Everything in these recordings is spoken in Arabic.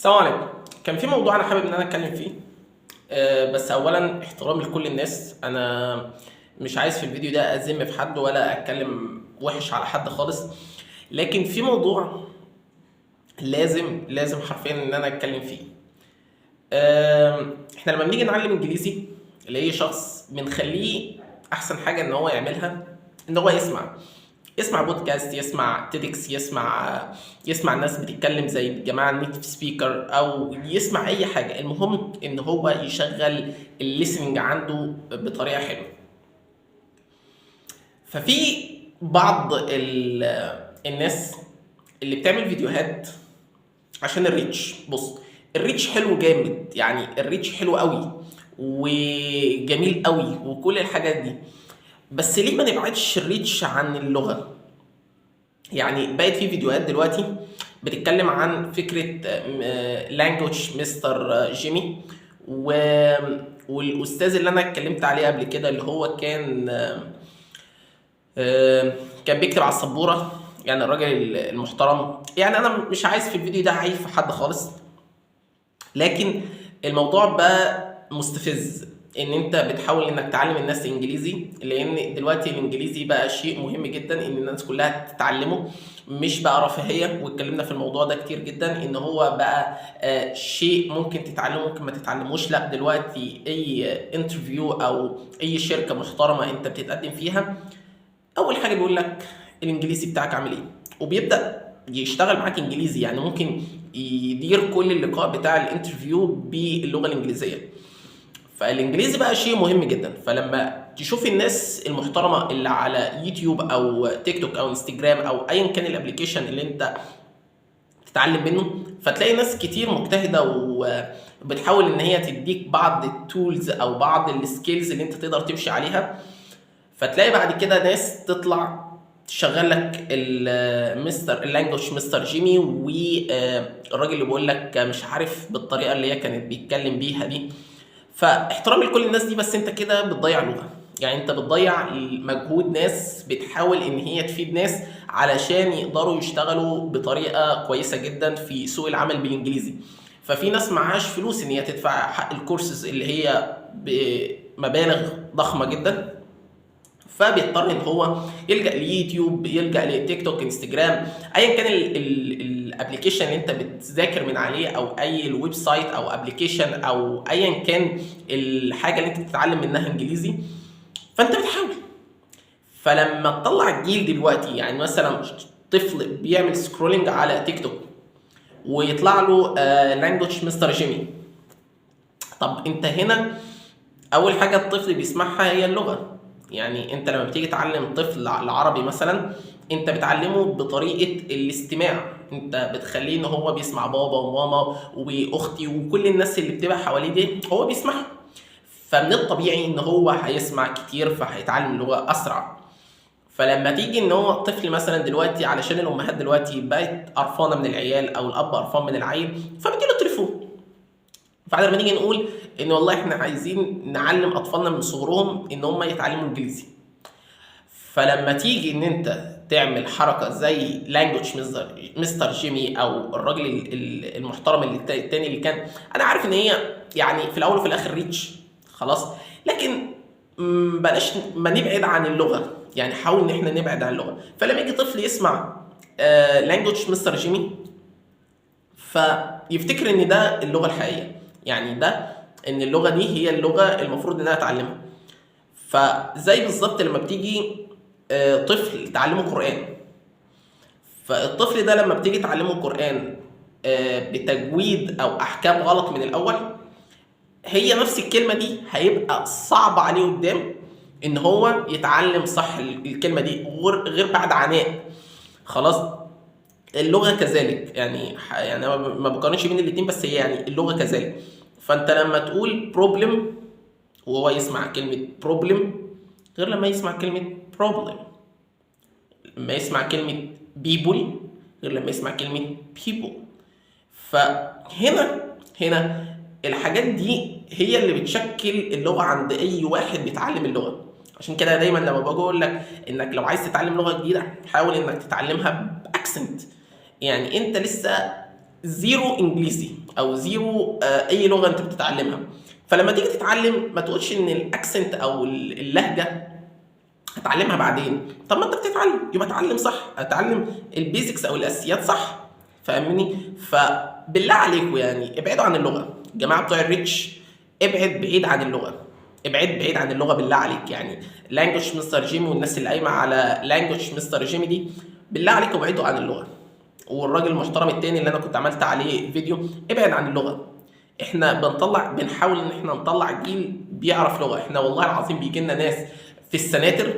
السلام عليكم. كان في موضوع انا حابب ان انا اتكلم فيه. بس اولا احترامي لكل الناس، انا مش عايز في الفيديو ده اذم في حد ولا اتكلم وحش على حد خالص. لكن في موضوع لازم حرفيا ان انا اتكلم فيه. احنا لما بنيجي نعلم انجليزي لاي شخص بنخليه احسن حاجه ان هو يعملها ان هو يسمع بودكاست، يسمع تيدكس، يسمع الناس بتتكلم زي الجماعه النيتف سبيكر، او يسمع اي حاجه. المهم ان هو يشغل الليسننج عنده بطريقه حلوه. ففي بعض الناس اللي بتعمل فيديوهات عشان الريتش. بص، الريتش حلو جامد، يعني الريتش حلو قوي وجميل قوي وكل الحاجات دي، بس ليه ما نبعدش الريتش عن اللغه؟ يعني بقت في فيديوهات دلوقتي بتتكلم عن فكره لانجوج مستر جيمي والاستاذ اللي انا اتكلمت عليه قبل كده اللي هو كان بيكتب على السبوره، يعني الراجل المحترم. يعني انا مش عايز في الفيديو ده اعيب في حد خالص، لكن الموضوع بقى مستفز ان انت بتحاول انك تعلم الناس انجليزي، لان دلوقتي الانجليزي بقى شيء مهم جدا ان الناس كلها تتعلمه، مش بقى رفاهيه. واتكلمنا في الموضوع ده كتير جدا ان هو بقى شيء ممكن تتعلمه ممكن ما تتعلموش. لا، دلوقتي اي انترفيو او اي شركه محترمه انت بتتقدم فيها، اول حاجه بيقول لك الانجليزي بتاعك عامل ايه، وبيبدا يشتغل معاك انجليزي. يعني ممكن يدير كل اللقاء بتاع الانترفيو باللغه الانجليزيه. فالانجليزي بقى شيء مهم جدا. فلما تشوف الناس المحترمه اللي على يوتيوب او تيك توك او انستجرام او ايا كان الابليكيشن اللي انت تتعلم منه، فتلاقي ناس كتير مجتهده وبتحاول ان هي تديك بعض التولز او بعض السكيلز اللي انت تقدر تمشي عليها. فتلاقي بعد كده ناس تطلع تشغل لك المستر اللانجوج مستر جيمي، والراجل اللي بيقول لك مش عارف بالطريقه اللي هي كانت بيتكلم بيها دي. فاحترامي لكل الناس دي، بس انت كده بتضيع لغه. يعني انت بتضيع مجهود ناس بتحاول ان هي تفيد ناس علشان يقدروا يشتغلوا بطريقه كويسه جدا في سوق العمل بالانجليزي. ففي ناس معهاش فلوس ان هي تدفع حق الكورسز اللي هي بمبالغ ضخمه جدا، فبيضطر ان هو يلجا ليوتيوب، يلجا لتيك توك، انستجرام، ايا كان الابلكيشن اللي انت بتذاكر من عليه، او اي الويب سايت او ابلكيشن او ايا كان الحاجه اللي انت بتتعلم منها انجليزي. فانت بتحاول. فلما تطلع الجيل دلوقتي، يعني مثلا طفل بيعمل سكرولنج على تيك توك ويطلع له لانجوج مستر جيمي، طب انت هنا اول حاجه الطفل بيسمعها هي اللغه. يعني انت لما بتيجي تعلم طفل العربي مثلا، انت بتعلمه بطريقه الاستماع، انت بتخليه ان هو بيسمع بابا وماما واختي وكل الناس اللي بتبقى حواليه دي هو بيسمعها. فمن الطبيعي ان هو هيسمع كتير فهيتعلم اللغه اسرع. فلما تيجي ان هو الطفل مثلا دلوقتي، علشان الامهات دلوقتي بقت قرفانه من العيال او الاب قرفان من العيل، فبتجيله التليفون. فعلى لما نيجي نقول ان والله احنا عايزين نعلم اطفالنا من صغرهم ان هم يتعلموا انجليزي، فلما تيجي ان انت تعمل حركه زي لانجوج مستر جيمي او الراجل المحترم اللي التاني اللي كان، انا عارف ان هي يعني في الاول وفي الاخر ريتش خلاص، لكن بلاش ما نبعد عن اللغه. يعني حاول ان احنا نبعد عن اللغه. فلما يجي طفل يسمع لانجوج مستر جيمي فيفتكر ان ده اللغه الحقيقيه، يعني ده ان اللغه دي هي اللغه المفروض ان انا اتعلمها. فزي بالظبط لما بتيجي طفل تعلمه قران، فالطفل ده لما بتيجي تعلمه قران بتجويد او احكام غلط من الاول، هي نفس الكلمه دي هيبقى صعب عليه قدام ان هو يتعلم صح الكلمه دي، غير بعد عناء. خلاص، اللغه كذلك. يعني انا ما بقارنش بين الاثنين، بس هي يعني اللغه كذلك. فانت لما تقول بروبلم وهو يسمع كلمه بروبلم غير لما يسمع كلمه بروبلم. لما يسمع كلمه بيبول غير لما يسمع كلمه بيبول. فهنا الحاجات دي هي اللي بتشكل اللغه عند اي واحد بيتعلم اللغه. عشان كده دايما لما باجي اقول لك انك لو عايز تتعلم لغه جديده، حاول انك تتعلمها باكسنت. يعني انت لسه زيرو انجليزي او زيرو اي لغه انت بتتعلمها. فلما تيجي تتعلم ما تقولش ان الاكسنت او اللهجه هتعلمها بعدين. طب ما انت بتتعلم يبقى اتعلم صح، اتعلم البيزكس او الاساسيات صح، فاهمني؟ فبالله عليكم يعني ابعدوا عن اللغه، الجماعه بتوع الريتش ابعد بعيد عن اللغه، ابعد بعيد عن اللغه بالله عليك. يعني لانجوج مستر جيمي والناس اللي قايمه على لانجوج مستر جيمي دي، بالله عليكم ابعدوا عن اللغه. والراجل المحترم التاني اللي انا كنت عملت عليه فيديو، ابعد عن اللغه. احنا بنحاول ان احنا نطلع جيل بيعرف لغه. احنا والله العظيم بيجي لنا ناس في السناتر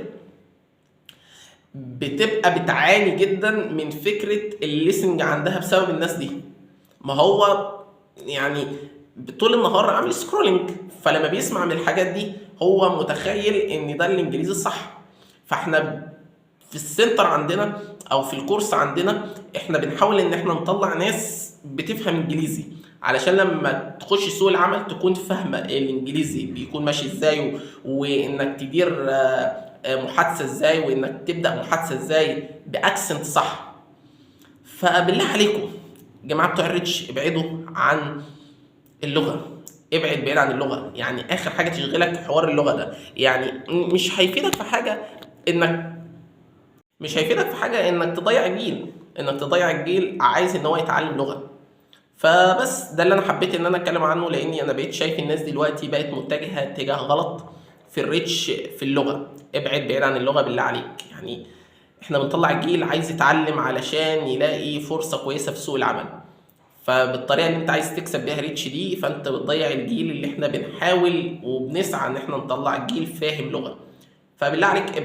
بتبقى بتعاني جدا من فكره الليسنج عندها بسبب الناس دي. ما هو يعني طول النهار عامل سكرولنج، فلما بيسمع من الحاجات دي هو متخيل ان ده الانجليزي الصح. فاحنا في السنتر عندنا او في الكورس عندنا احنا بنحاول ان احنا نطلع ناس بتفهم انجليزي، علشان لما تخش سوق العمل تكون فاهمه الانجليزي بيكون ماشي ازاي، وانك تدير محادثه ازاي، وانك تبدا محادثه ازاي باكسنت صح. فبالله عليكم جماعه بتوع الريتش ابعدوا عن اللغه، ابعد بعيد عن اللغه. يعني اخر حاجه تشغلك حوار اللغه ده، يعني مش هيفيدك في حاجه انك تضيع جيل، انك تضيع الجيل عايز ان هو يتعلم لغه. فبس ده اللي انا حبيت ان انا اتكلم عنه، لاني انا بقيت شايف الناس دلوقتي بقت متجهه اتجاه غلط في الريتش في اللغه. ابعد بعيد عن اللغه بالله عليك. يعني احنا بنطلع الجيل عايز يتعلم علشان يلاقي فرصه كويسه في سوق العمل، فبالطريقه اللي انت عايز تكسب بيها ريتش دي فانت بتضيع الجيل اللي احنا بنحاول وبنسعى ان احنا نطلع الجيل فاهم لغه. فبالله عليك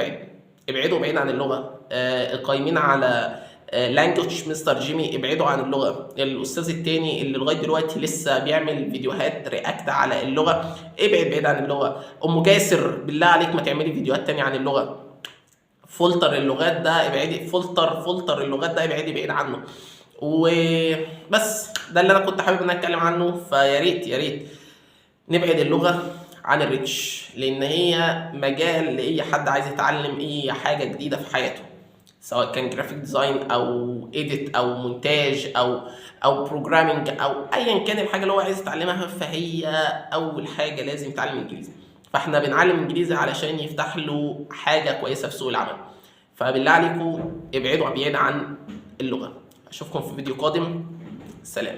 ابعدوا بعيد عن اللغه. القايمين على لانجوج مستر جيمي ابعدوا عن اللغه. الاستاذ التاني اللي لغايه دلوقتي لسه بيعمل فيديوهات رياكت على اللغه، ابعد بعيد عن اللغه. ام جاسر بالله عليك ما تعملي فيديوهات تانية عن اللغه. فلتر اللغات ده ابعدي، فلتر اللغات ده ابعدي بعيد عنه. وبس ده اللي انا كنت حابب ان انا اتكلم عنه. فيا ريت يا ريت نبعد اللغه عن الريتش، لان هي مجال لاي حد عايز يتعلم اي حاجه جديده في حياته، سواء كان جرافيك ديزاين او ايديت او مونتاج او بروجرامنج او ايا كان الحاجه اللي هو عايز يتعلمها. فهي اول حاجه لازم يتعلم انجليزي. فاحنا بنعلم انجليزي علشان يفتح له حاجه كويسه في سوق العمل. فبالله عليكم ابعدوا بعيد عن اللغه. اشوفكم في فيديو قادم. سلام.